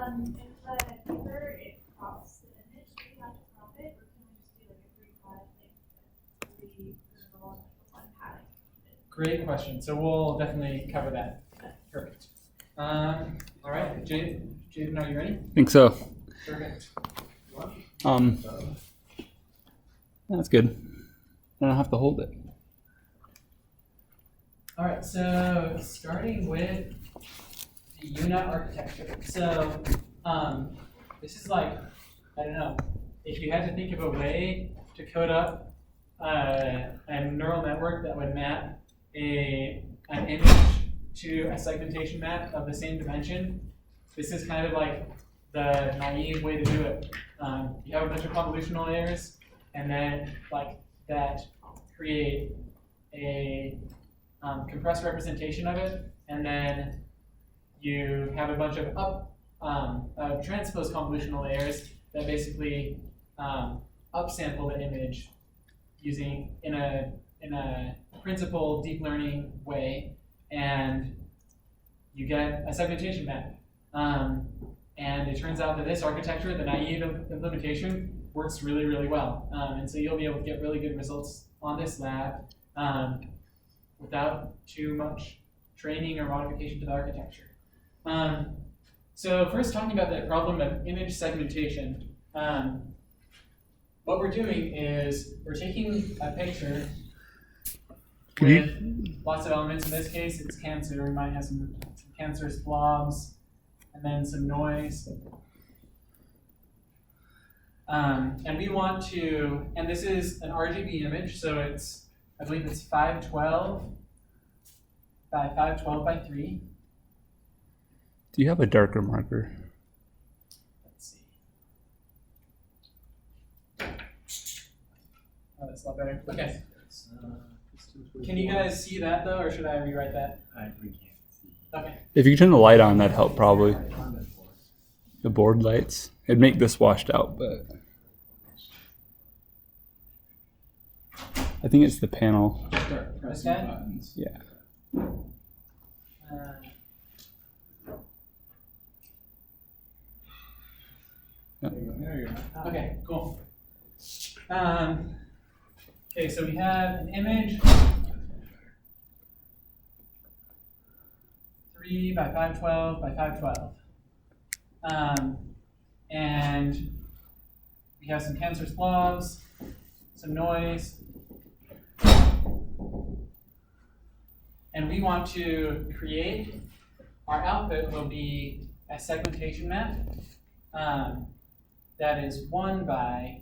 In the paper, it crops the image. Do we have to crop it, or can we just do like a 3-5 thing with 3 vertical and 1 padding? Great question. So we'll definitely cover that. Perfect. All right, Jaden, are you ready? I think so. Perfect. That's good. I don't have to hold it. All right, so starting with the UNet architecture. So this is like, I don't know, if you had to think of a way to code up a neural network that would map an image to a segmentation map of the same dimension, this is kind of like the naive way to do it. You have a bunch of convolutional layers, and then like that create a compressed representation of it, and then you have a bunch of transposed convolutional layers that basically upsample the image using in a principal deep learning way, and you get a segmentation map. And it turns out that this architecture, the naive implementation, works really, really well. And so you'll be able to get really good results on this lab without too much training or modification to the architecture. So first, talking about the problem of image segmentation. What we're doing is we're taking a picture with lots of elements. In this case, it's cancer. We might have some cancerous blobs, and then some noise. And we want to, and this is an RGB image, so it's, I believe it's 512 by 512 by 3. Do you have a darker marker? Let's see. Oh, that's a lot better. Okay. Can you guys see that though, or should I rewrite that? We can't see. Okay. If you could turn the light on, that'd help probably. The board lights. It'd make this washed out, but I think it's the panel. Start pressing Okay. buttons. Yeah. There you go. Okay, cool. Okay, so we have an image, 3 by 512 by 512. And we have some cancerous blobs, some noise, and we want to create, our output will be a segmentation map that is 1 by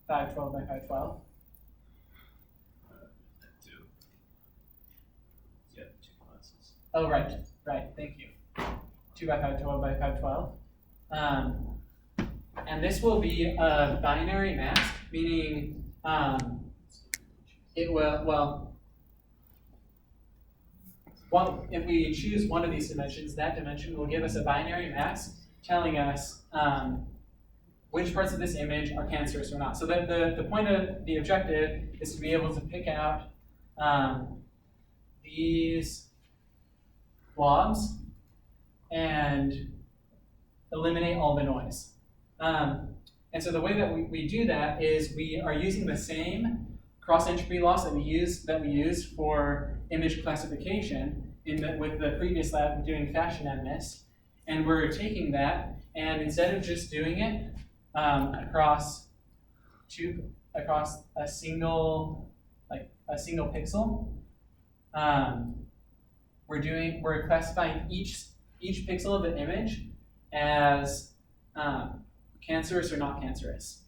512 by 512. Yeah, 2 classes. Oh, right, thank you. 2 by 512 by 512. And this will be a binary mask, meaning it will, if we choose one of these dimensions, that dimension will give us a binary mask telling us which parts of this image are cancerous or not. So that the point of the objective is to be able to pick out these blobs and eliminate all the noise. And so the way that we do that is we are using the same cross-entropy loss that we used for image classification with the previous lab doing fashion MNIST, and we're taking that, and instead of just doing it across a single pixel, we're classifying each pixel of the image as cancerous or not cancerous.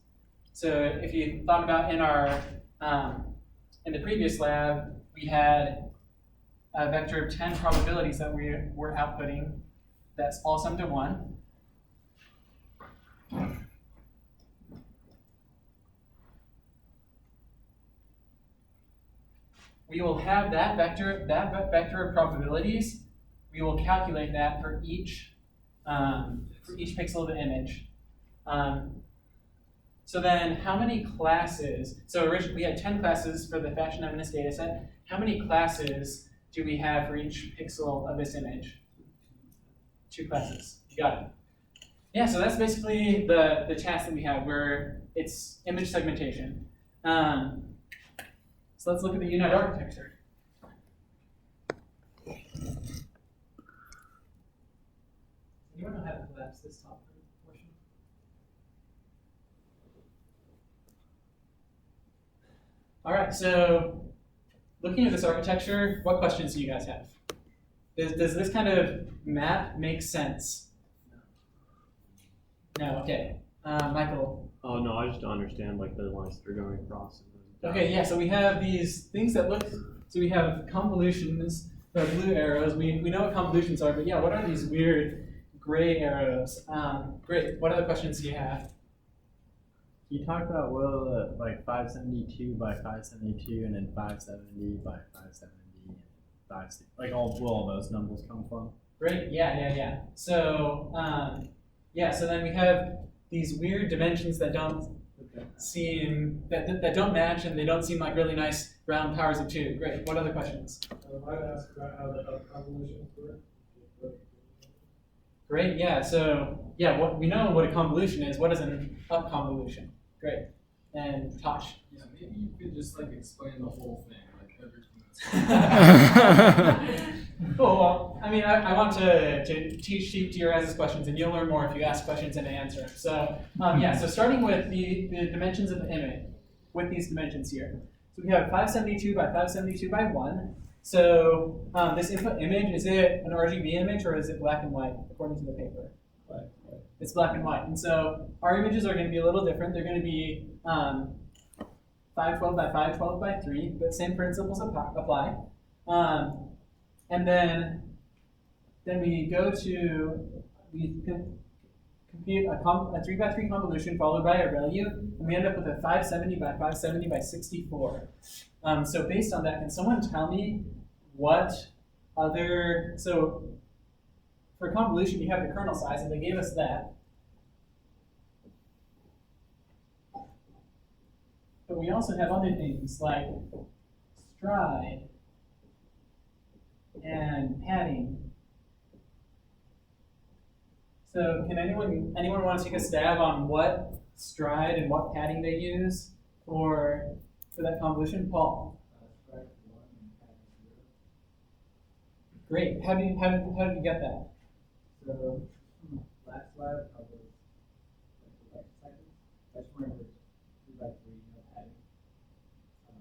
So if you thought about in the previous lab, we had a vector of 10 probabilities that we were outputting that's all summed to 1. We will have that vector of probabilities. We will calculate that for each pixel of the image. So then how many classes, so originally we had 10 classes for the fashion MNIST data set. How many classes do we have for each pixel of this image? 2 classes, you got it. Yeah, so that's basically the task that we have, where it's image segmentation. So let's look at the unit architecture. Anyone know how to collapse this top portion? All right, so looking at this architecture, what questions do you guys have? Does this kind of map make sense? No, okay. Michael. Oh no, I just don't understand like the lines that are going across. Okay, yeah, so we have these things that look, so we have convolutions, the blue arrows, we know what convolutions are, but yeah, what are these weird gray arrows? Great, what other questions do you have? You talked about like 572 by 572 and then 570 by 570 and 560. Like will all those numbers come from? Great, yeah. So, so then we have these weird dimensions that don't seem, that don't match, and they don't seem like really nice round powers of 2. Great, what other questions? I'd ask about how the convolutions work. Great, yeah, so, yeah, what we know what a convolution is. What is an up convolution? Great. And Tosh? Yeah, maybe you could just like explain the whole thing, like everything. Cool, well, I mean, I want to teach to your guys' questions, and you'll learn more if you ask questions and answer them. So, so starting with the dimensions of the image, with these dimensions here. So we have 572 by 572 by 1. So this input image, is it an RGB image or is it black and white, according to the paper? It's black and white. And so our images are going to be a little different. They're going to be 512 by 512 by 3, but same principles apply. And then we go to, we compute a 3 by 3 convolution followed by a value, and we end up with a 570 by 570 by 64. So based on that, can someone tell me what other, so for convolution you have the kernel size, and they gave us that. But we also have other things like stride and padding. So can anyone want to take a stab on what stride and what padding they use for that convolution? Paul. Great. How did you get that? So last slide, I was like seconds. I just remember 3 by 3 padding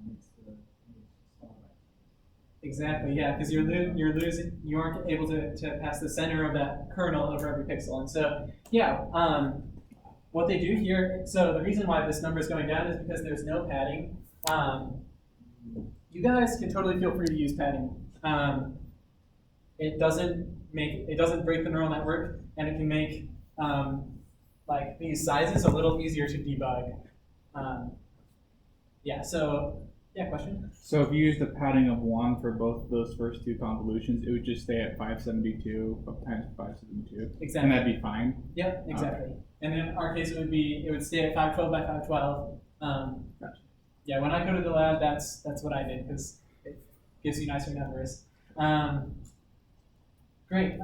makes the image smaller. Exactly, yeah, because you aren't able to pass the center of that kernel over every pixel. And so, yeah, what they do here, so the reason why this number is going down is because there's no padding. You guys can totally feel free to use padding. It doesn't break the neural network, and it can make like these sizes a little easier to debug. Yeah, question? So if you use the padding of 1 for both of those first 2 convolutions, it would just stay at 572 times 572. Exactly. And that'd be fine? Yep, exactly. Okay. And in our case, it would stay at 512 by 512. Gotcha. Yeah, when I go to the lab, that's what I did, because it gives you nicer numbers. Great.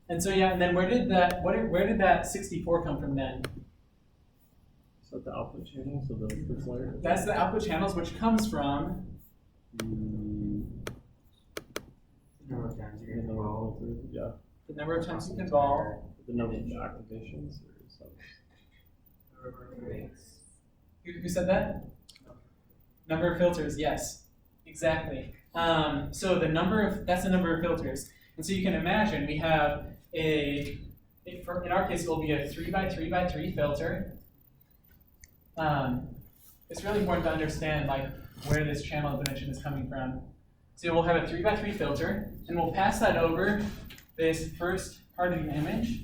And so yeah, and then where did that 64 come from then? So the output channel, so the first layer? That's the output channels, which comes from The number of times you can call. Yeah. the number of times you can call. The number of activations or something. Who said that? Number of filters, yes. Exactly. So that's the number of filters. And so you can imagine we have in our case, it will be a 3 by 3 by 3 filter. It's really important to understand like where this channel dimension is coming from. So we'll have a 3 by 3 filter, and we'll pass that over this first part of the image.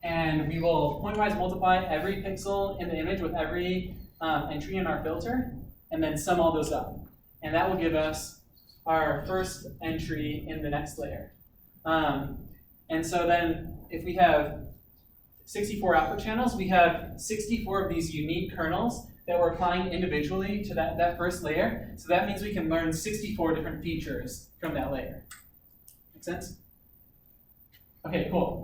And we will pointwise multiply every pixel in the image with every entry in our filter, and then sum all those up. And that will give us our first entry in the next layer. And so then if we have 64 output channels, we have 64 of these unique kernels that we're applying individually to that first layer. So that means we can learn 64 different features from that layer. Make sense? Okay, cool.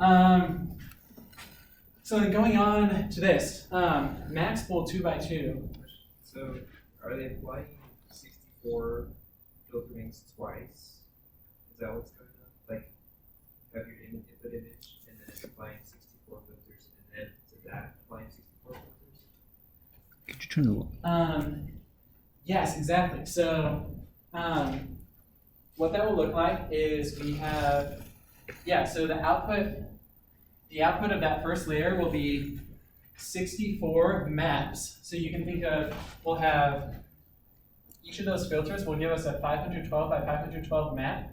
So then going on to this, max pool 2x2. So are they applying 64 filterings twice? Is that what's going on? Like, have your input image and then it's applying 64 filters and then to that applying 64 filters? Could you turn the Yes, exactly. So what that will look like is we have, so the output of that first layer will be 64 maps. So you can think of, we'll have, each of those filters will give us a 512 by 512 map.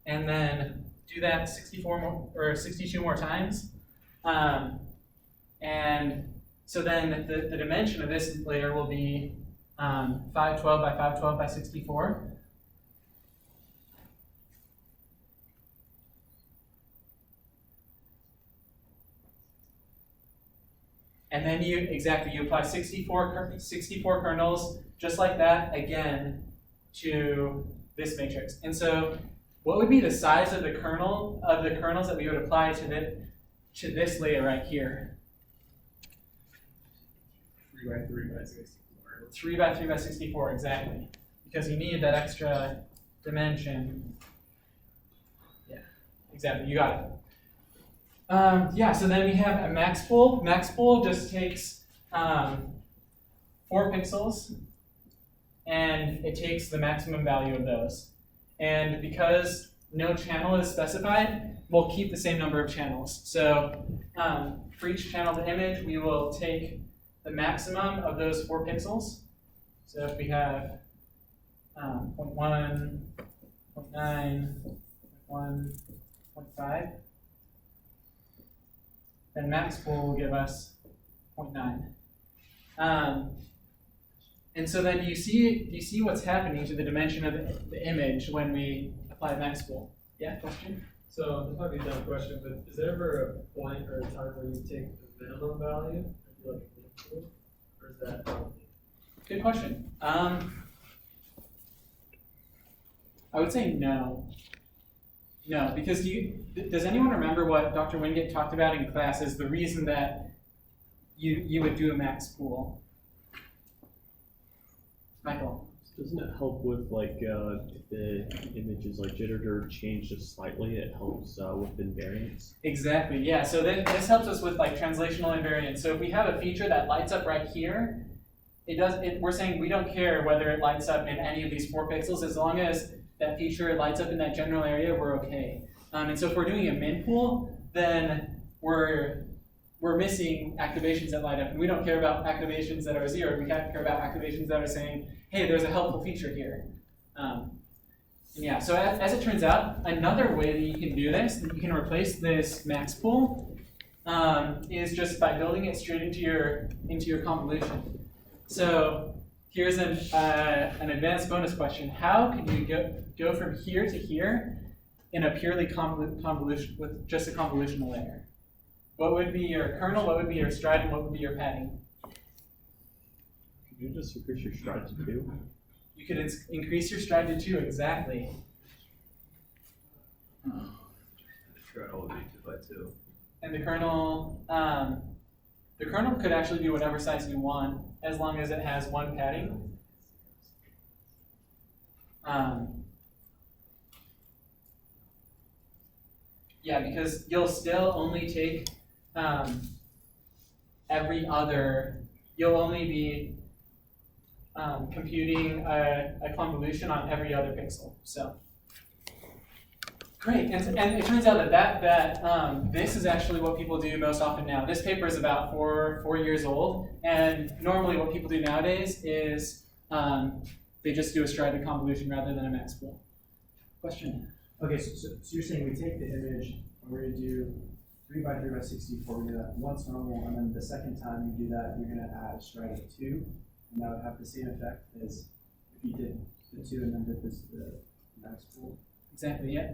And then do that 64 more, or 62 more times. And so then the dimension of this layer will be 512 by 512 by 64. And then you apply 64 kernels, just like that, again, to this matrix. And so what would be the size of the kernels that we would apply to this layer right here? 3 by 3 by 64. 3 by 3 by 64, exactly. Because you need that extra dimension. Yeah, exactly, you got it. So then we have a max pool. Max pool just takes 4 pixels, and it takes the maximum value of those. And because no channel is specified, we'll keep the same number of channels. So for each channel of the image, we will take the maximum of those 4 pixels. So if we have 0.1, 0.9, 0.1, 0.5, then max pool will give us 0.9. And so then do you see what's happening to the dimension of the image when we apply max pool? Yeah, question? So this might be a dumb question, but is there ever a point or a time where you take the minimum value and do like a min pool, or is that Good question. I would say no. No, because does anyone remember what Dr. Wingate talked about in class as the reason that you would do a max pool? Michael. Doesn't it help with like if the image is like jittered or changed just slightly? It helps with invariance. Exactly. Yeah. So this helps us with like translational invariance. So if we have a feature that lights up right here, we're saying we don't care whether it lights up in any of these 4 pixels as long as that feature lights up in that general area. We're okay. And so if we're doing a min pool, then we're missing activations that light up, and we don't care about activations that are 0. We care about activations that are saying, hey, there's a helpful feature here. So as it turns out, another way that you can do this, that you can replace this max pool, is just by building it straight into your convolution. So here's an advanced bonus question. How can you go from here to here in a purely convolution with just a convolutional layer? What would be your kernel? What would be your stride? And what would be your padding? Could you just increase your stride to 2? You could increase your stride to 2, exactly. The kernel would be 2 by 2. And the kernel could actually be whatever size you want, as long as it has 1 padding. Because you'll still only take you'll only be computing a convolution on every other pixel. So great, and it turns out that this is actually what people do most often now. This paper is about 4 years old, and normally what people do nowadays is they just do a strided convolution rather than a max pool. Question? Okay, so you're saying we take the image and we're going to do 3 by 3 by 64. We're going to once normal, and then the second time you do that, you're going to add a stride of 2, and that would have the same effect as if you did the 2 and then did the max pool. Exactly, yeah.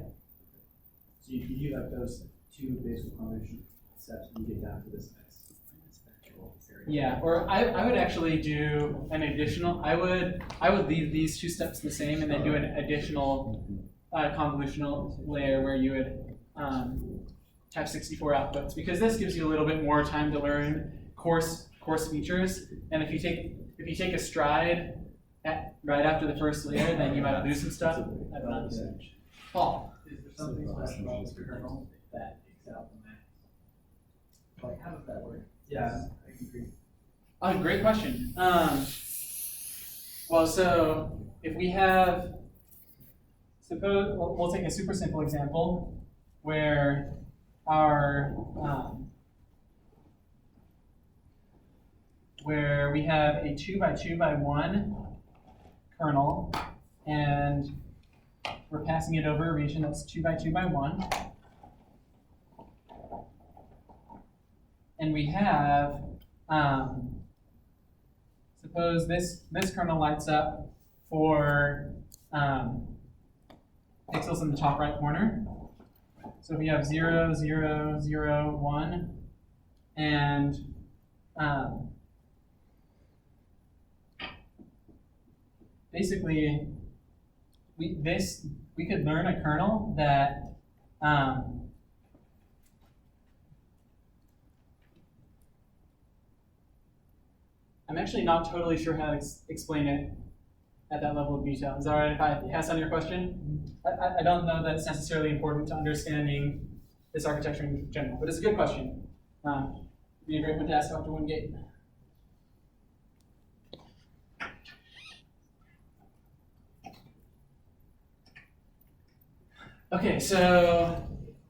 So you do like those two basic convolution steps, and you get down to this nice exponential area. Yeah, or I would actually do an additional, I would leave these two steps the same and then do an additional convolutional layer where you would have 64 outputs, because this gives you a little bit more time to learn coarse features. And if you take a stride right after the first layer, then you might lose some stuff. I don't know. Paul. Is there something special about the kernel that takes out the max? Like, how does that work? Yeah, I can agree. Great question. Well, so if we have, suppose we'll take a super simple example where where we have a 2 by 2 by 1 kernel, and we're passing it over a region that's 2 by 2 by 1. And we have, suppose this kernel lights up for pixels in the top right corner. So we have 0, 0, 0, 1, and basically we could learn a kernel that I'm actually not totally sure how to explain it at that level of detail. Is that all right if I pass on your question? I don't know that it's necessarily important to understanding this architecture in general, but it's a good question. Be a great one to ask Dr. Wingate. Okay, so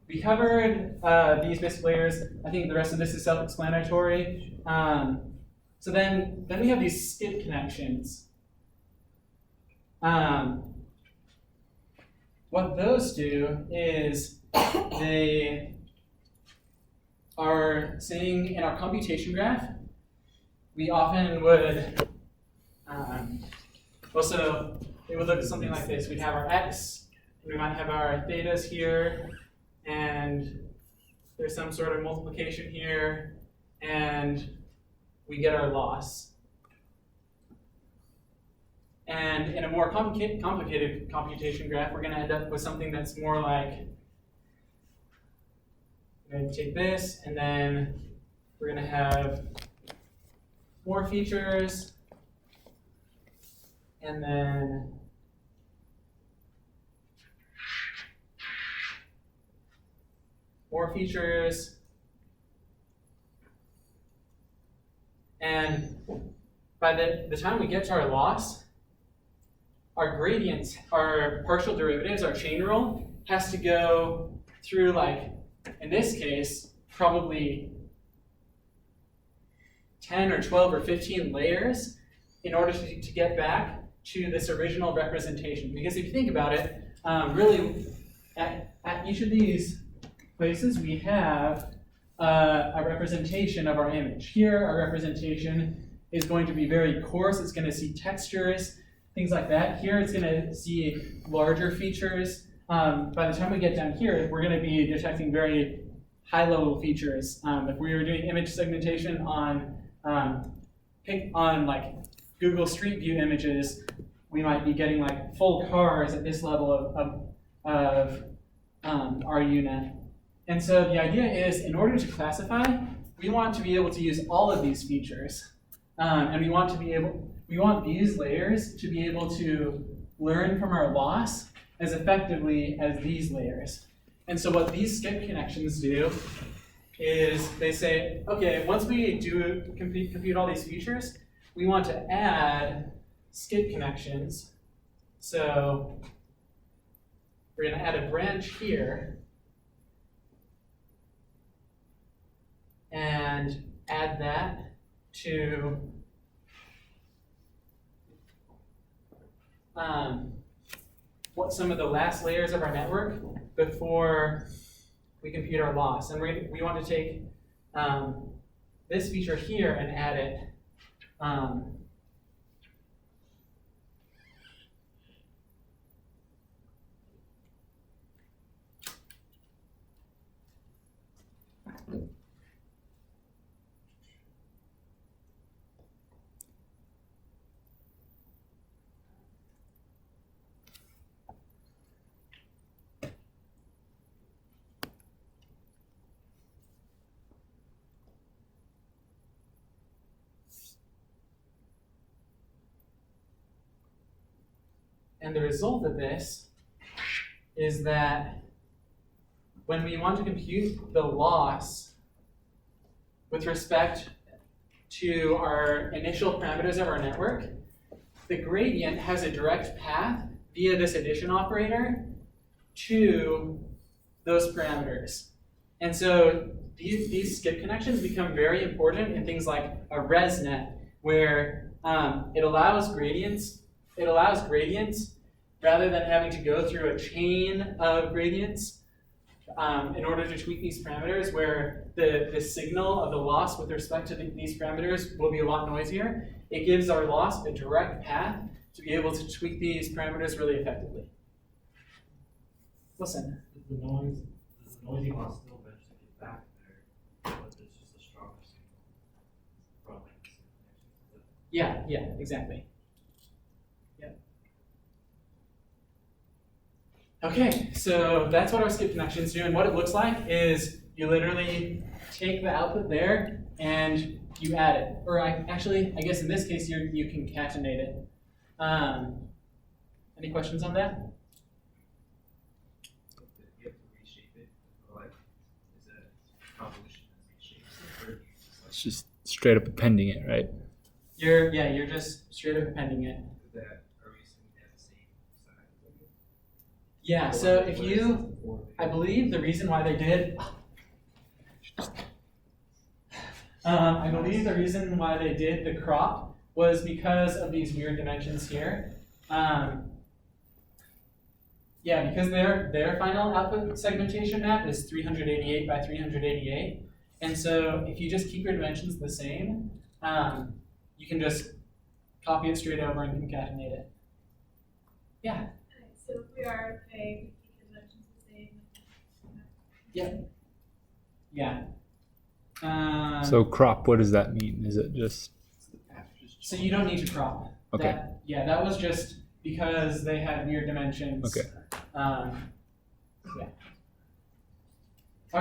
we covered these basic layers. I think the rest of this is self-explanatory. So then we have these skip connections. What those do is they are saying in our computation graph, we often would, also it would look something like this. We'd have our x, we might have our thetas here, and there's some sort of multiplication here, and we get our loss. And in a more complicated computation graph, we're going to end up with something that's more like, we're going to take this, and then we're going to have more features, and then more features, and by the time we get to our loss, our gradients, our partial derivatives, our chain rule, has to go through, like, in this case, probably 10 or 12 or 15 layers in order to get back to this original representation. Because if you think about it, really, at each of these places, we have a representation of our image. Here, our representation is going to be very coarse. It's going to see textures, things like that. Here, it's going to see larger features. By the time we get down here, we're going to be detecting very high-level features. If we were doing image segmentation on like Google Street View images, we might be getting like full cars at this level of our unit. And so the idea is, in order to classify, we want to be able to use all of these features, and we want these layers to be able to learn from our loss as effectively as these layers. And so what these skip connections do is they say, okay, once we do compute all these features, we want to add skip connections. So we're going to add a branch here and add that to what some of the last layers of our network before we compute our loss. And we want to take this feature here and add it And the result of this is that when we want to compute the loss with respect to our initial parameters of our network, the gradient has a direct path via this addition operator to those parameters. And so these skip connections become very important in things like a ResNet, where it allows gradients rather than having to go through a chain of gradients in order to tweak these parameters, where the signal of the loss with respect to these parameters will be a lot noisier. It gives our loss a direct path to be able to tweak these parameters really effectively. Listen. Does the noisy loss still eventually get back there, but it's just a stronger signal from like the connections? Yeah, exactly. Okay, so that's what our skip connections do, and what it looks like is you literally take the output there and you add it. Or I guess in this case you concatenate it. Any questions on that? You have to reshape it, or like, is it a convolution that reshapes it, or you just like It's just straight up appending it, right? You're just straight up appending it. that? Are we assuming they have the same size? Yeah, so if you, I believe the reason why they did, the crop was because of these weird dimensions here. Because their final output segmentation map is 388 by 388. And so if you just keep your dimensions the same, you can just copy it straight over and concatenate it. Yeah. Alright, so if we are okay, we keep the dimensions the same. Yeah. So crop, what does that mean? Is it just So you don't need to crop. Okay. That was just because they had weird dimensions. Okay. All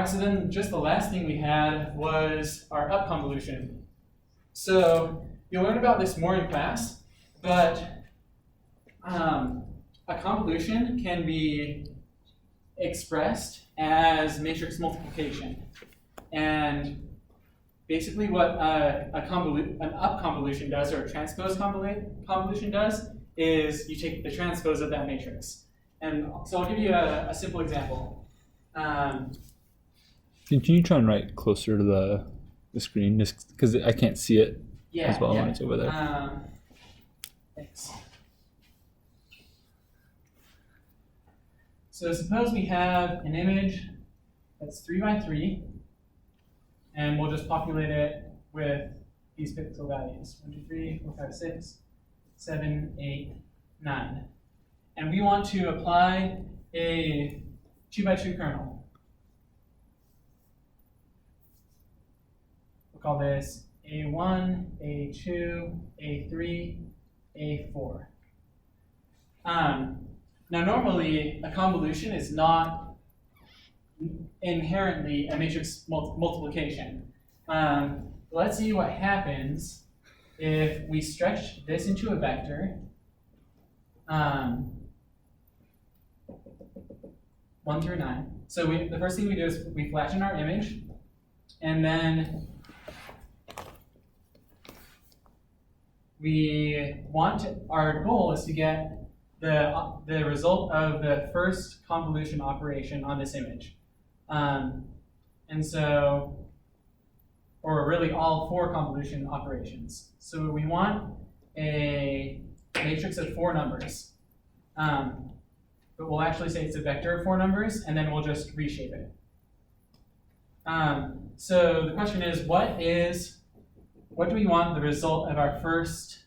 right, so then just the last thing we had was our up convolution. So you'll learn about this more in class, but a convolution can be expressed as matrix multiplication. And basically what an up convolution does, or a transpose convolution does, is you take the transpose of that matrix. And so I'll give you a simple example. Can you try and write closer to the screen, just because I can't see it as well when it's over there? Thanks. So suppose we have an image that's 3 by 3, and we'll just populate it with these pixel values: 1, 2, 3, 4, 5, 6, 7, 8, 9. And we want to apply a 2 by 2 kernel. We'll call this A1, A2, A3, A4. Now normally a convolution is not inherently a matrix multiplication. Let's see what happens if we stretch this into a vector. 1 through 9. So the first thing we do is we flatten our image, and then our goal is to get the result of the first convolution operation on this image. Or really all 4 convolution operations. So we want a matrix of 4 numbers. But we'll actually say it's a vector of 4 numbers, and then we'll just reshape it. So the question is, what do we want the result of our first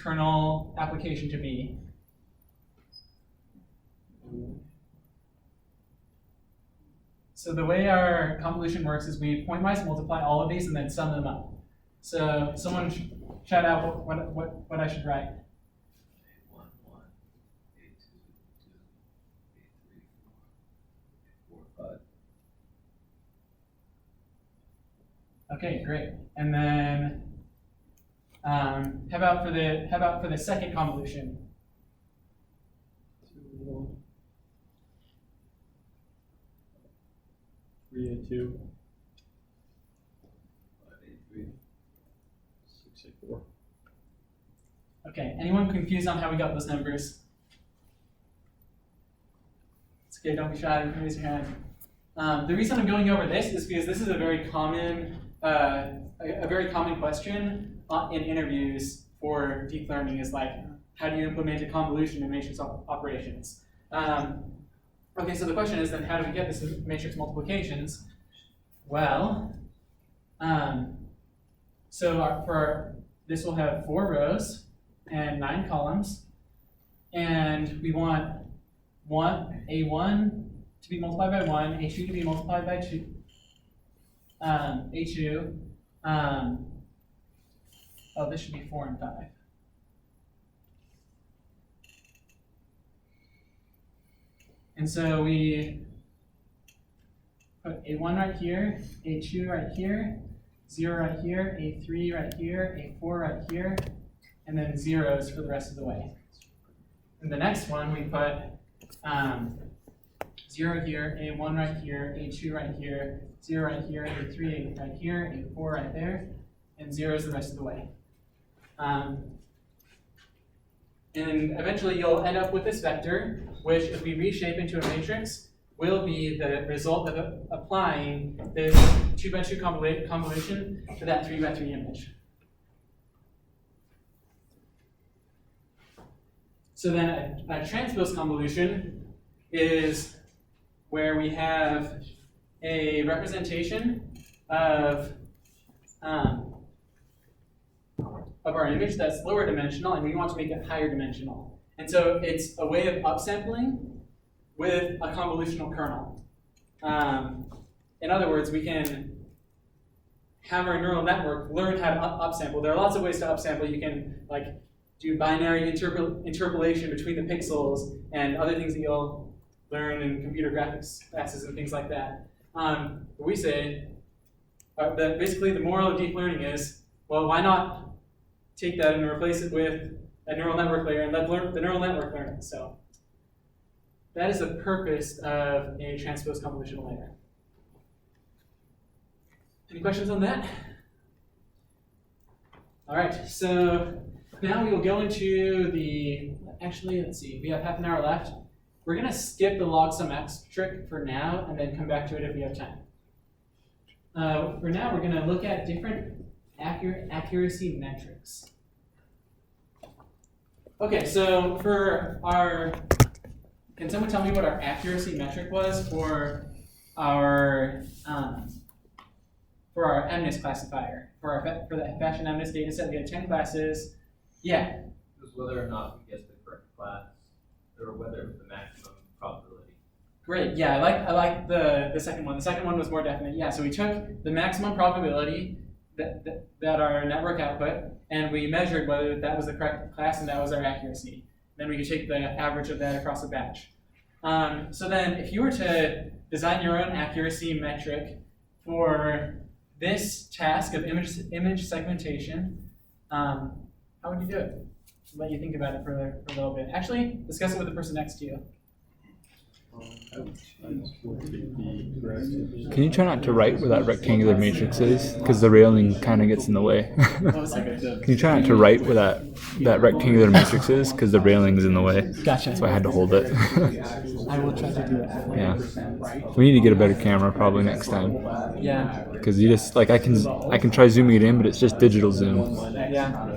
kernel application to be? So the way our convolution works is we pointwise multiply all of these and then sum them up. So someone shout out what I should write. A1, 1, A2, 2, A3, 4, A4, 5. Okay, great. And then how about for the second convolution? 3A2, 5, A3. 6A4. Okay, anyone confused on how we got those numbers? It's okay, don't be shy, you can raise your hand. The reason I'm going over this is because this is a very common question in interviews for deep learning. Is like, how do you implement a convolution in matrix operations? Okay, so the question is then, how do we get this matrix multiplications? Well, for this will have 4 rows and 9 columns, and we want A1 to be multiplied by 1, A2 to be multiplied by 2, A2, oh, this should be 4 and 5. And so we put A1 right here, A2 right here, 0 right here, A3 right here, A4 right here, and then zeros for the rest of the way. And the next one we put 0 here, A1 right here, A2 right here, 0 right here, A3 right here, A4 right there, and zeros the rest of the way. And eventually you'll end up with this vector, which if we reshape into a matrix, will be the result of applying this 2x2 convolution to that 3x3 image. So then a transpose convolution is where we have a representation of our image that's lower dimensional, and we want to make it higher dimensional. And so it's a way of upsampling with a convolutional kernel. In other words, we can have our neural network learn how to upsample. There are lots of ways to upsample. You can do binary interpolation between the pixels and other things that you'll learn in computer graphics classes and things like that. We say that basically the moral of deep learning is, well, why not take that and replace it with a neural network layer and let the neural network learn it. So that is the purpose of a transpose convolutional layer. Any questions on that? All right, so now we will go into actually, let's see, we have half an hour left. We're gonna skip the log sum x trick for now and then come back to it if we have time. For now, we're gonna look at different accuracy metrics. Okay, so can someone tell me what our accuracy metric was for our MNIST classifier? For the fashion MNIST data set, we had 10 classes. Yeah. It was whether or not we guessed the correct class, or whether it was the maximum probability. Great. Yeah, I like the second one. The second one was more definite. Yeah. So we took the maximum probability that our network output, and we measured whether that was the correct class, and that was our accuracy. Then we could take the average of that across a batch. So then if you were to design your own accuracy metric for this task of image segmentation, how would you do it? I'll let you think about it for a little bit. Actually, discuss it with the person next to you. Can you try not to write where that rectangular matrix is? Because the railing kind of gets in the way. Can you try not to write where that rectangular matrix is? Because the railing is in the way. Gotcha. So I had to hold it. I will try to do it. Yeah. We need to get a better camera probably next time. Yeah. Because you just, I can try zooming it in, but it's just digital zoom. Yeah.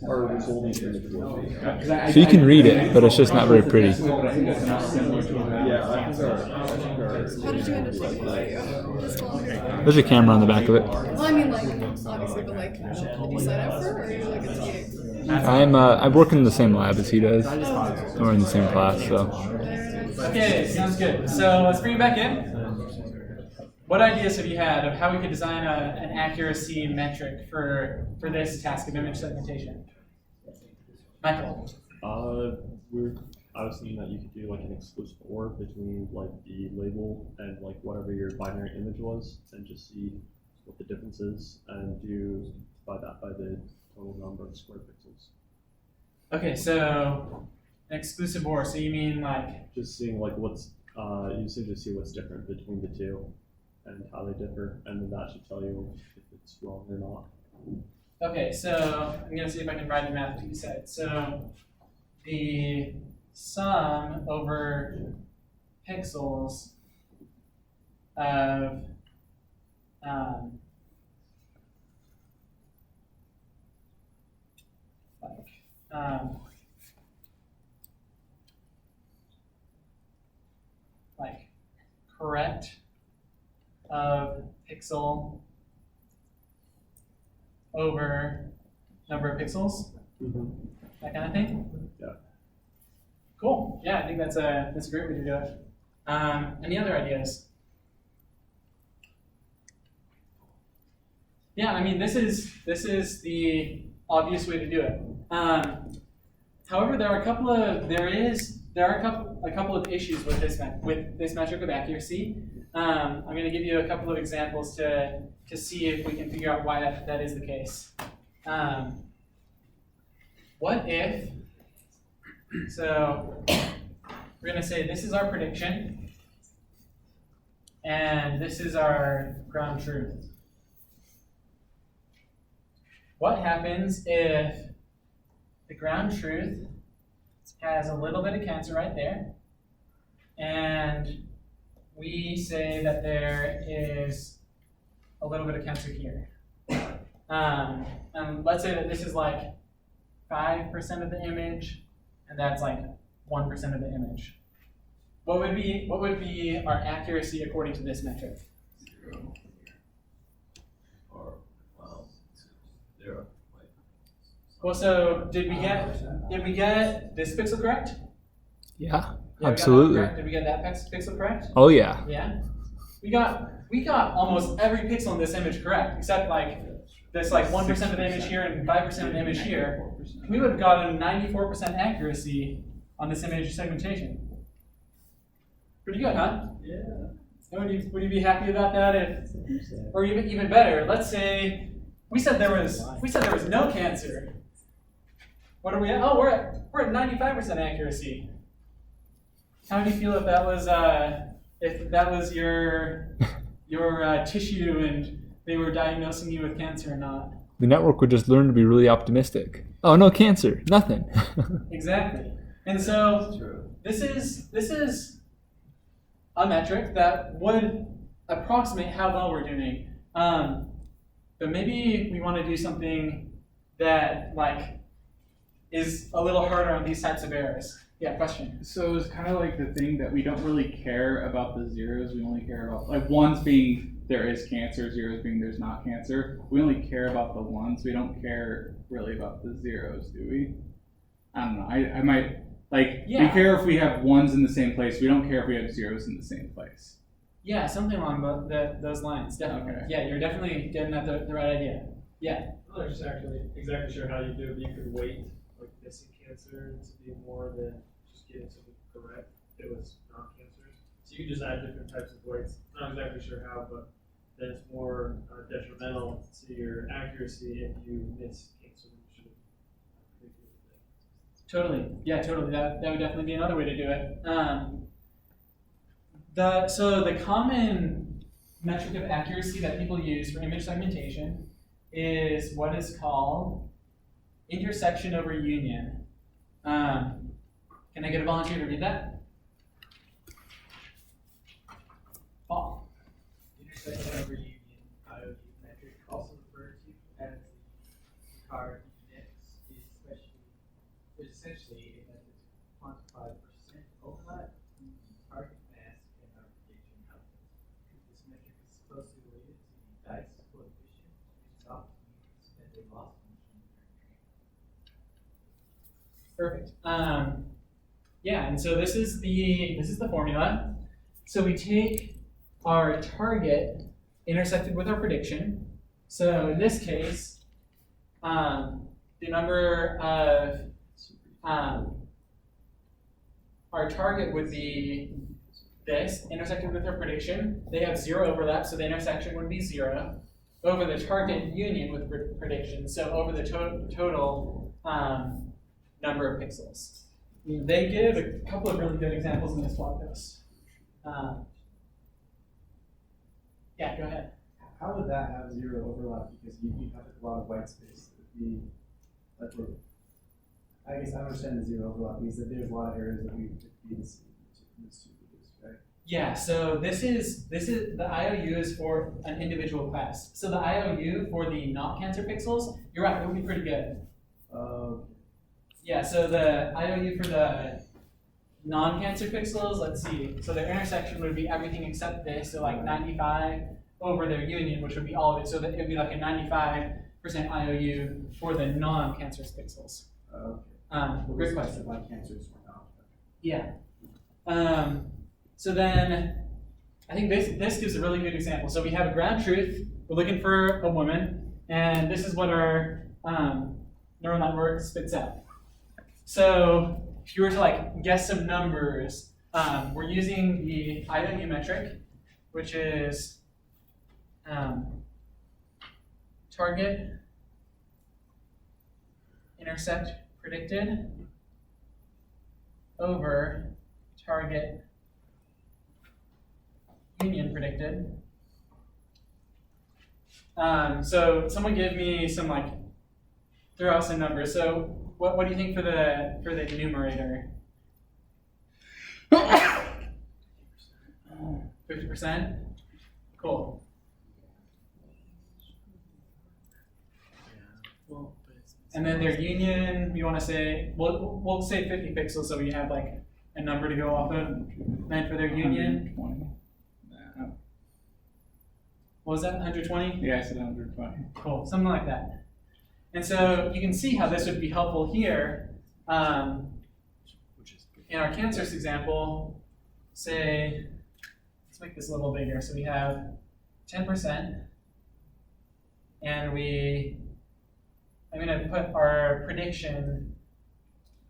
So you can read it, but it's just not very pretty. How did you end up taking the video? Just volunteering? There's a camera on the back of it. Well, I mean, obviously, but did you sign up for it, or are you like a TA? I work in the same lab as he does. We're in the same class, so. Very nice. Okay, sounds good. So let's bring it back in. What ideas have you had of how we could design an accuracy metric for this task of image segmentation? Michael. I was thinking that you could do like an exclusive OR between like the label and like whatever your binary image was, and just see what the difference is, and divide that by the total number of square pixels. Okay, so an exclusive OR. So you mean like just seeing like what's you should just see what's different between the two and how they differ, and then that should tell you if it's wrong or not. Okay, so I'm gonna see if I can write the math what you said. So the sum over pixels of like correct of pixel over number of pixels, that kind of thing. Yeah. Cool. Yeah, I think that's a great way to do it. Any other ideas? Yeah, I mean this is the obvious way to do it. However, there are a couple of issues with this metric of accuracy. I'm going to give you a couple of examples to see if we can figure out why that is the case. What if? So we're going to say this is our prediction, and this is our ground truth. What happens if the ground truth has a little bit of cancer right there, and we say that there is a little bit of cancer here? And let's say that this is like 5% of the image, and that's like 1% of the image. What would be our accuracy according to this metric? 0. Or, well, 0. Well, so did we get this pixel correct? Yeah, Yeah, absolutely. Did we get that pixel correct? Oh yeah. Yeah. We got almost every pixel in this image correct, except like this like 1% of the image here and 5% of the image here. We would have gotten 94% accuracy on this image segmentation. Pretty good, huh? Yeah. And would you be happy about that? Or even better, let's say we said there was no cancer. What are we at? Oh, we're at 95% accuracy. How do you feel if that was your tissue and they were diagnosing you with cancer or not? The network would just learn to be really optimistic. Oh, no cancer, nothing. Exactly. And so this is a metric that would approximate how well we're doing. But maybe we want to do something that like is a little harder on these types of errors. Yeah, question. So it's kind of like the thing that we don't really care about the zeros. We only care about like ones being there is cancer, zeros being there's not cancer. We only care about the ones. We don't care really about the zeros, do we? I don't know. I might like we care if we have ones in the same place. We don't care if we have zeros in the same place. Yeah, something along those lines. Definitely. Okay. Yeah, you're definitely getting at the right idea. Yeah. I'm not just actually exactly sure how you do it, but you could weight like missing cancer to be more than just getting something correct if it was non-cancerous. So you could just add different types of weights. Not exactly sure how, but then it's more detrimental to your accuracy if you miss cancer than you should have predicted. Totally. Yeah, totally. That would definitely be another way to do it. So the common metric of accuracy that people use for image segmentation is what is called intersection over union. Can I get a volunteer to read that? Paul. Intersection over union, IoT metric, also referred to as the card index, is essentially a method to quantify the percent overlap between the target mask and our prediction output. This metric is closely related to the dice coefficient, which is often used as a loss function during training. Perfect. Yeah, and so this is the formula. So we take our target intersected with our prediction. So in this case, the number of our target would be this, intersected with our prediction. They have 0 overlap, so the intersection would be 0 over the target union with prediction, so over the total number of pixels. They give a couple of really good examples in this blog post. Yeah, go ahead. How would that have 0 overlap? Because you have a lot of white space. It would be like I guess I understand the 0 overlap because there's a lot of areas that we could be misdistributed, right? Yeah, so this is the IOU is for an individual class. So the IOU for the not cancer pixels, you're right, it would be pretty good. Yeah, so the IOU for the non-cancer pixels, let's see. So their intersection would be everything except this, so like 95 over their union, which would be all of it. So that it would be like a 95% IOU for the non-cancerous pixels. Great question. Like cancers or not. Yeah. So then, I think this gives a really good example. So we have a ground truth. We're looking for a woman, and this is what our neural network spits out. So if you were to like guess some numbers, we're using the IOU metric, which is target intersect predicted over target union predicted. So someone give me some throw out some numbers. So what do you think for the numerator? 50%? Cool. And then their union, we want to say, we'll say 50 pixels so we have like a number to go off of. And then for their union, 120. what was that, 120? Yeah, I said 120. Cool, something like that. And so you can see how this would be helpful here. In our cancers example, say, let's make this a little bigger. So we have 10%, and I'm going to put our prediction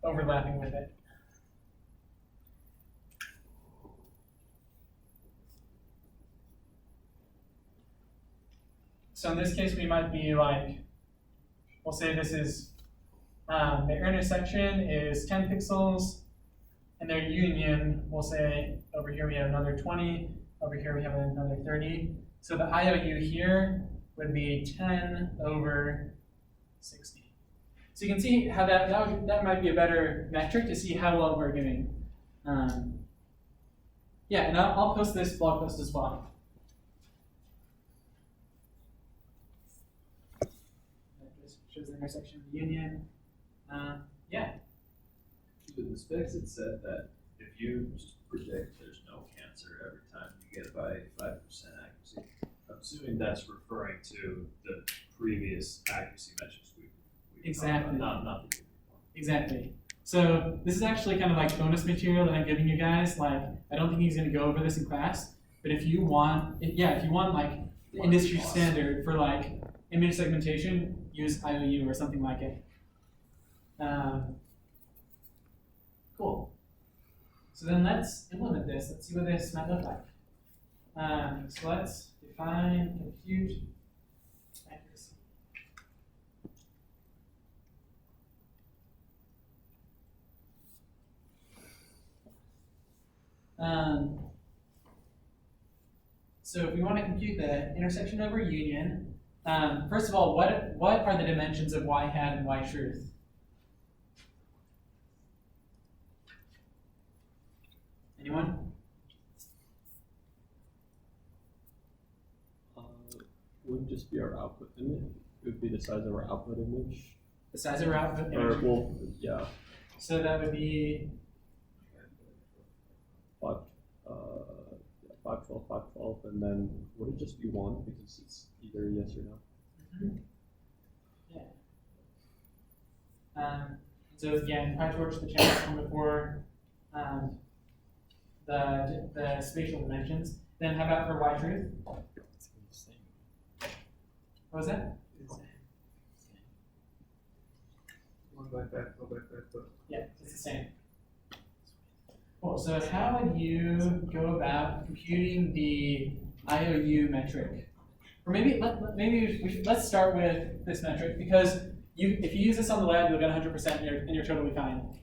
overlapping with it. So in this case, we might be like, we'll say this is, their intersection is 10 pixels, and their union, we'll say over here we have another 20, over here we have another 30. So the IOU here would be 10 over 60. So you can see how that might be a better metric to see how well we're doing. Yeah, and I'll post this blog post as well. Shows the intersection of the union. Yeah. In the specs, it said that if you just predict there's no cancer every time you get by 5% accuracy, I'm assuming that's referring to the previous accuracy metrics we Exactly. Not the Exactly. So this is actually kind of like bonus material that I'm giving you guys. Like, I don't think he's going to go over this in class, but if you want like the industry standard for like image segmentation, use IOU or something like it. Cool. So then let's implement this. Let's see what this might look like. So let's define compute accuracy. So if we want to compute the intersection over union, first of all, what are the dimensions of y hat and y truth? Anyone? Would just be our output image. It would be the size of our output image. The size of our output image? Or, well, yeah. So that would be 512, and then would it just be 1 because it's either yes or no? Mm-hmm. Yeah. So again, PyTorch, the channel from before. the spatial dimensions. Then how about for y truth? What was that? One by back, go back, back, back. Yeah, it's the same. Cool. So how would you go about computing the IOU metric? Or maybe let's start with this metric, because if you use this on the lab, you'll get 100% and you're totally fine.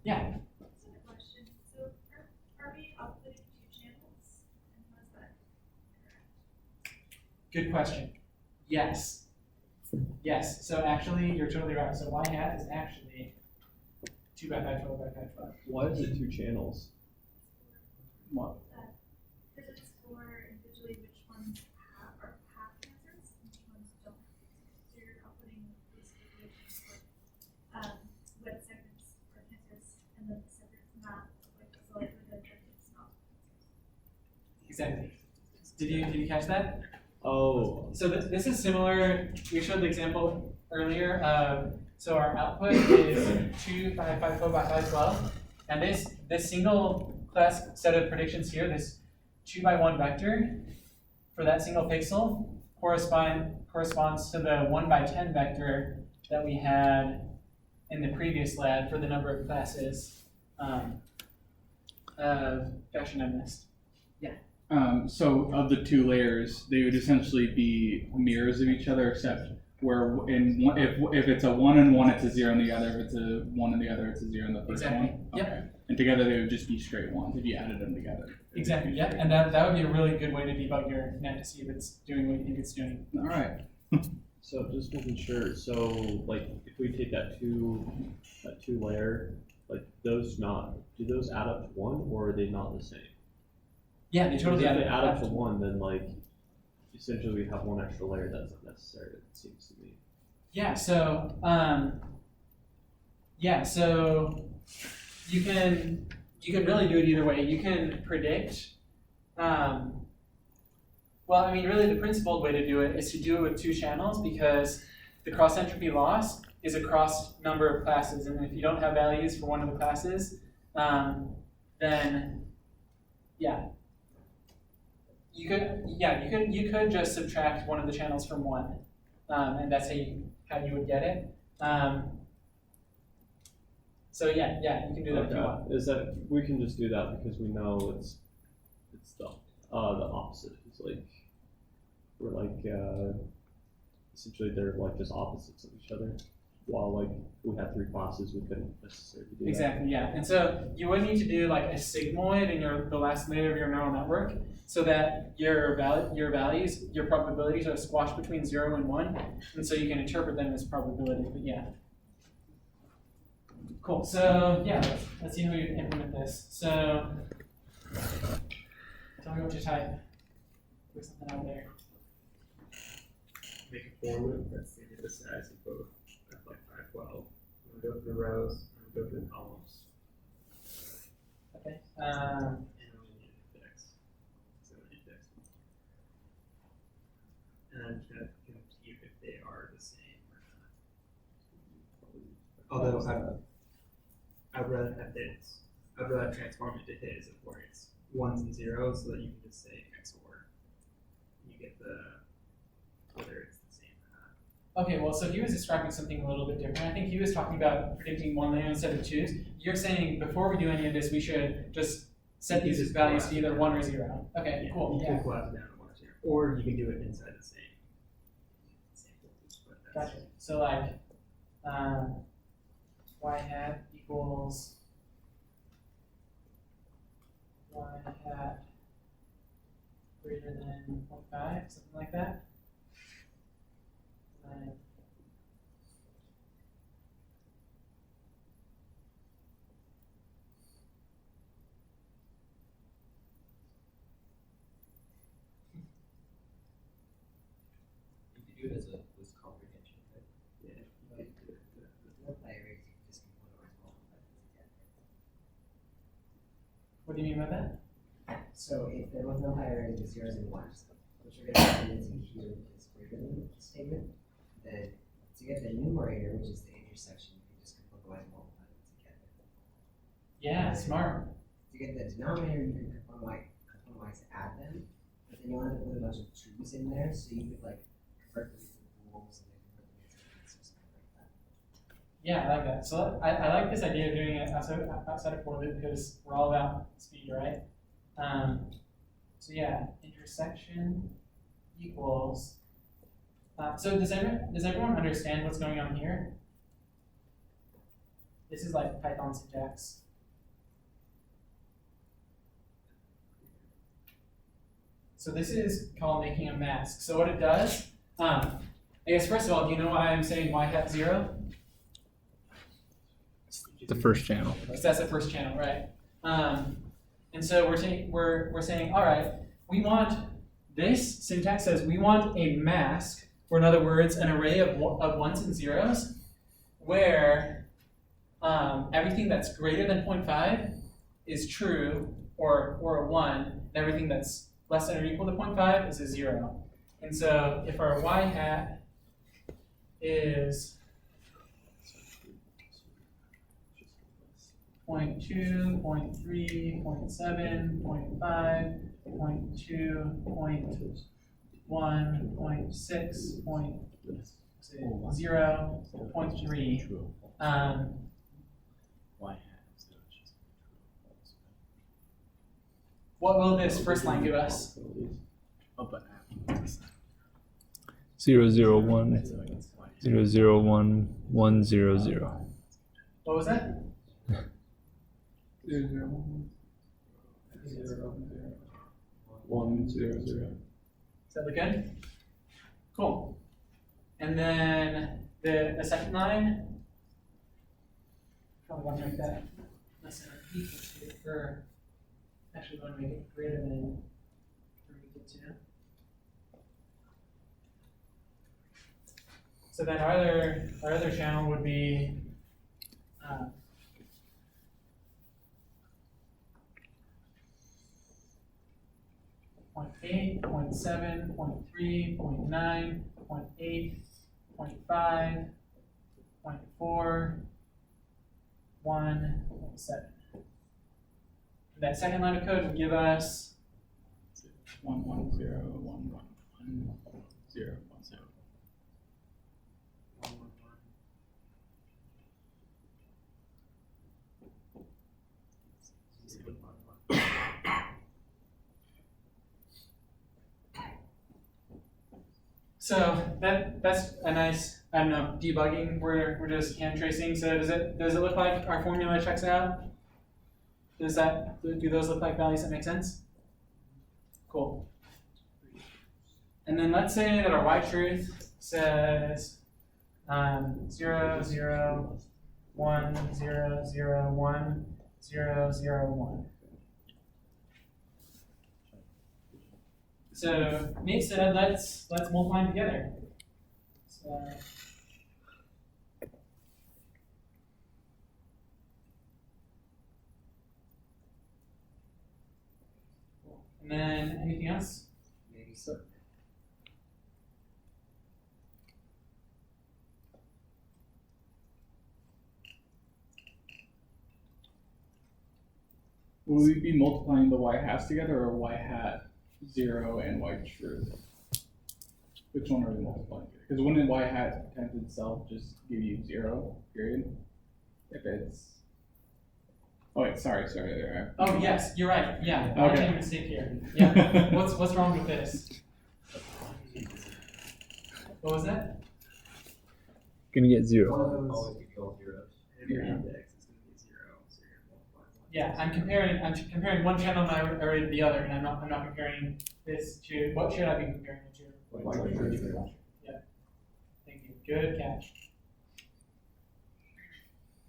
Yeah. So a question. So are we outputting 2 channels? And was that correct? Good question. Yes. Yes. So actually, you're totally right. So y hat is actually 2 by 5, 12 by 5, 12. Why is it 2 channels? What? Because it's for individually which ones have cancers and which ones don't. So you're outputting basically what segments are cancers and then the segments not, like the likelihood that it's not. Exactly. Did you catch that? Oh. So this is similar. We showed the example earlier. So our output is 2 by 5, 12 by 5, 12. And this single class set of predictions here, this 2 by 1 vector for that single pixel corresponds to the 1 by 10 vector that we had in the previous lab for the number of classes of fashion I missed. Yeah. So of the 2 layers, they would essentially be mirrors of each other, except where if it's a 1 and 1, it's a 0 in the other. If it's a 1 in the other, it's a 0 in the first Exactly. one. Yep. Okay. And together they would just be straight ones if you added them together. Exactly. Yep. And that would be a really good way to debug your net to see if it's doing what you think it's doing. All right. So just making sure. So like if we take that two layer, like do those add up to 1, or are they not the same? Yeah, they totally If add they add up up. to 1, then like essentially we have 1 extra layer that's unnecessary. It seems to me. Yeah. So you can really do it either way. You can predict. Well, I mean, really, the principled way to do it is to do it with 2 channels, because the cross entropy loss is across number of classes, and if you don't have values for one of the classes, then yeah, you could just subtract one of the channels from one, and that's how you would get it. So yeah, you can do that if you want. Is that we can just do that because we know it's the opposite. It's like we're like essentially they're like just opposites of each other. While like we had 3 classes, we couldn't necessarily do that. Exactly, yeah. And so you would need to do like a sigmoid in the last layer of your neural network, so that your values, your probabilities are squashed between 0 and 1, and so you can interpret them as probabilities. But yeah. Cool. So yeah, let's see how we implement this. So tell me what you type. Put something out there. Make a for loop that's the size of both at like 5, 12. I'm gonna go through rows, I'm gonna go through columns. Okay. And I'm gonna need an index. So an index. And I'm just gonna compute if they are the same or not. Although I'd rather have hits. I'd rather transform it to hits where it's 1s and 0s, so that you can just say XOR. You get whether it's the same or not. Okay, well, so he was describing something a little bit different. I think he was talking about predicting 1 layer instead of 2s. You're saying before we do any of this, we should just set these values to either 1 or 0. Okay, Yeah, cool. You can collapse down to 1 or 0. Or you can do it inside the same voltage. But that's Gotcha. So like y hat equals y hat greater than 0.5, something like that. You could do it as a list comprehension, right? yeah. Like, multi-arrays, you can just compute or multiply them together. What do you mean by that? So if there was no higher array with 0s and 1s, what you're going to do is compute this greater than statement. Then to get the numerator, which is the intersection, you can just combine and multiply them together. Yeah, smart. To get the denominator, you can componentize add them, but then you'll end up with a bunch of twos in there, so you could like convert them into rules and then convert them into answers, something like that. Yeah, I like that. So I like this idea of doing it outside of for loop because we're all about speed, right? So yeah, intersection equals. So does everyone understand what's going on here? This is like Python syntax. So this is called making a mask. So what it does, I guess first of all, do you know why I'm saying y hat 0? The first channel. Because that's the first channel, right? And so we're saying, all right, we want this syntax says we want a mask, or in other words, an array of ones and zeros, where everything that's greater than 0.5 is true or a 1, and everything that's less than or equal to 0.5 is a 0. And so if our y hat is 0.2, 0.3, 0.7, 0.5, 0.2, 0.1, 0.6, 0, 0.3. What will this first line give us? 0, 0, 1, 0, 0, 1, 1, 0, 0. What was that? 0, 0, 1, 0, 0. Does that look good? Cool. And then the second line, probably want to make that less than or equal to, or actually want to make it greater than or equal to. So then our other channel would be 0.8, 0.7, 0.3, 0.9, 0.8, 0.5, 0.4, 1, 0.7. That second line of code would give us 1, 1, 0, 1, 1, 1, 0, 1, 0. So that's a nice, I don't know, debugging. We're just hand tracing. So does it look like our formula checks out? Do those look like values that make sense? Cool. And then let's say that our y truth says 0, 0, 1, 0, 0, 1, 0, 0, 1. So Nate said let's multiply them together. So and then anything else? Maybe so. Will we be multiplying the y halves together or y hat 0 and y truth? Which one are we multiplying? Because wouldn't y hat times itself just give you 0, period? If it's. Oh wait, sorry. Oh yes, you're right. Yeah, I Okay. made a mistake here. Yeah. What's wrong with this? What was that? Gonna get 0. Always be all zeros. And your index is going to be 0, so you're going to multiply 1. Yeah, I'm comparing one channel of my array to the other, and I'm not comparing this to what should I be comparing it to? Yeah. Thank you. Good catch.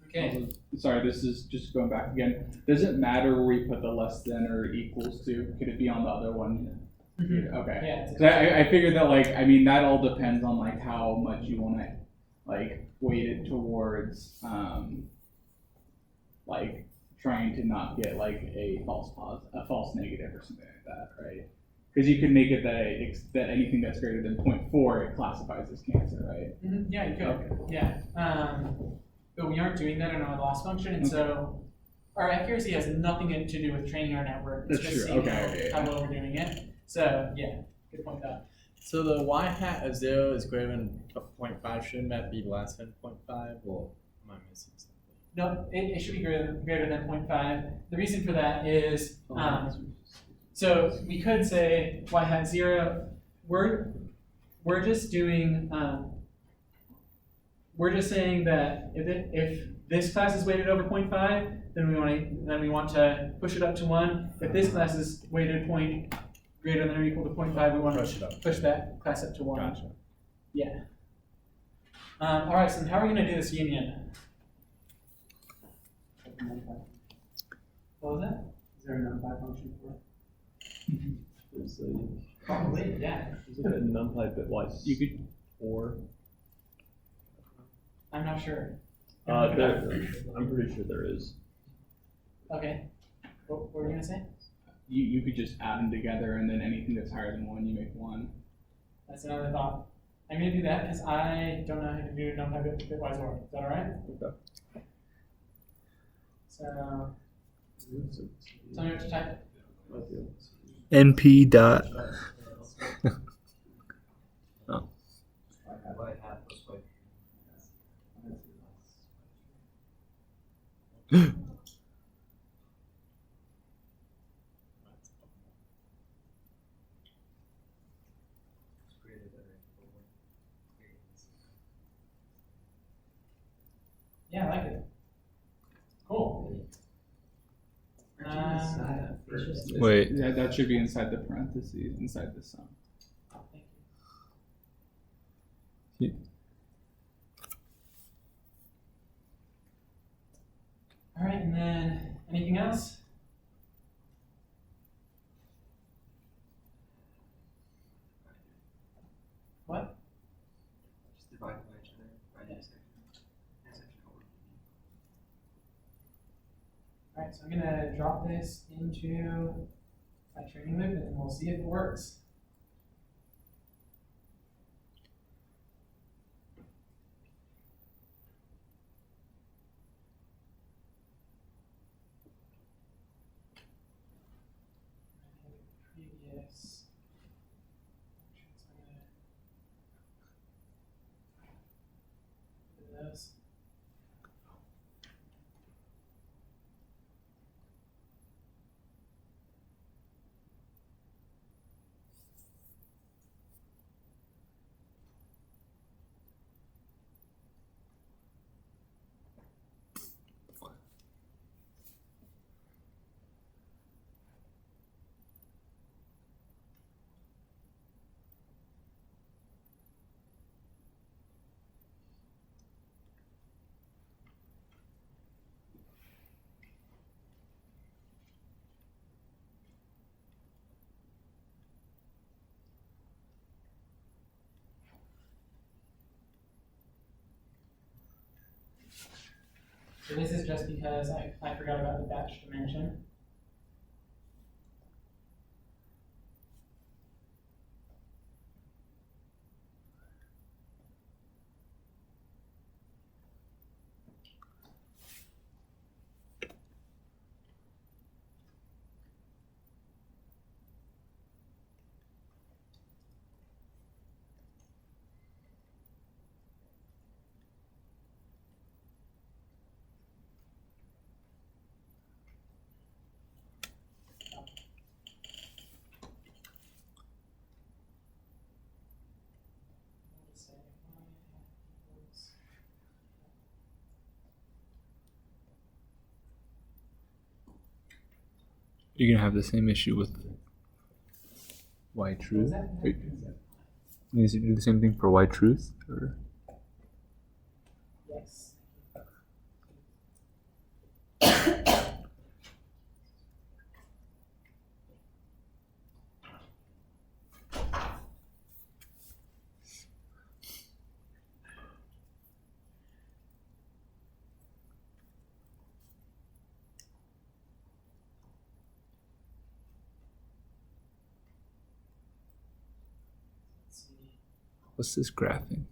Okay. Sorry, this is just going back again. Does it matter where we put the less than or equals to? Could it be on the other one? Mm-hmm. Okay. Yeah. 'Cause I figured that that all depends on how much you want to weight it towards trying to not get a false negative or something like that, right? Because you could make it that anything that's greater than 0.4 it classifies as cancer, right? Mm-hmm. Yeah, you could. Okay. Yeah. But we aren't doing that in our loss function, and so our accuracy has nothing to do with training our network. It's That's just true. seeing Okay. how well we're doing it. So yeah, good point though. So the y hat of 0 is greater than 0.5. Shouldn't that be less than 0.5? Well, am I missing something? No, it should be greater than 0.5. The reason for that is, so we could say y hat 0. We're just doing, we're just saying that if this class is weighted over 0.5, then we want to push it up to 1. If this class is weighted greater than or equal to 0.5, we want to push that class up to 1. Gotcha. Yeah. All right, so how are we going to do this union? What was that? Is there a numpy function for it? There's Probably, yeah. there's like a numpy bitwise You could 4. I'm not sure. I'm pretty sure there is. Okay. What were you going to say? you could just add them together, and then anything that's higher than 1, you make 1. That's another thought. I'm going to do that because I don't know how to do numpy bitwise OR. Is that all right? Okay. So, tell me what to type. NP dot. Oh. Yeah, I like it. Cool. Wait. Yeah, that should be inside the parentheses, inside the sum. Thank you. All right, and then anything else? What? Just divide by each other, by the section. All right, so I'm gonna drop this into my training loop, and we'll see if it works. Previous. This. So this is just because I forgot about the batch dimension. You're gonna have the same issue with Y truth. Wait, is it do the same thing for Y truth? Or? Yes. What's this graphing?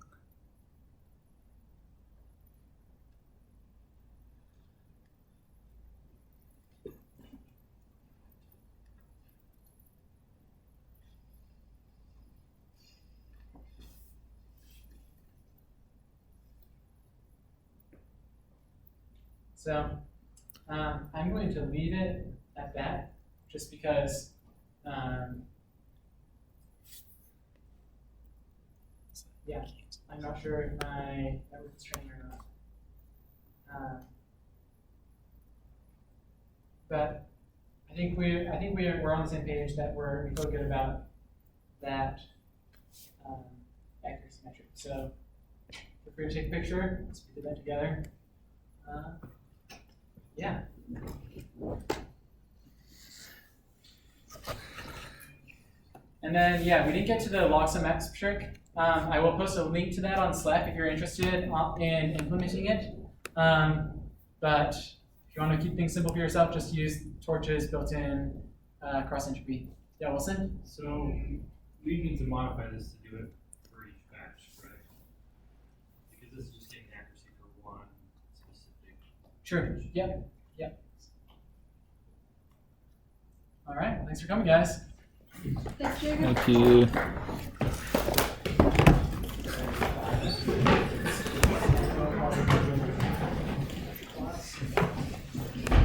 So I'm going to leave it at that, just because yeah, I'm not sure if my network is training or not. But I think we're on the same page that we feel good about that accuracy metric. So feel free to take a picture. Let's do that together. Yeah. And then, yeah, we didn't get to the logsum metric. I will post a link to that on Slack if you're interested in implementing it. But if you want to keep things simple for yourself, just use torches built in cross entropy. Yeah, Wilson? So we need to modify this to do it for each batch, correct? Because this is just getting accuracy for one specific. Sure. Yep. Yep. All right. Thanks for coming, guys. Thanks, Jacob. Thank you.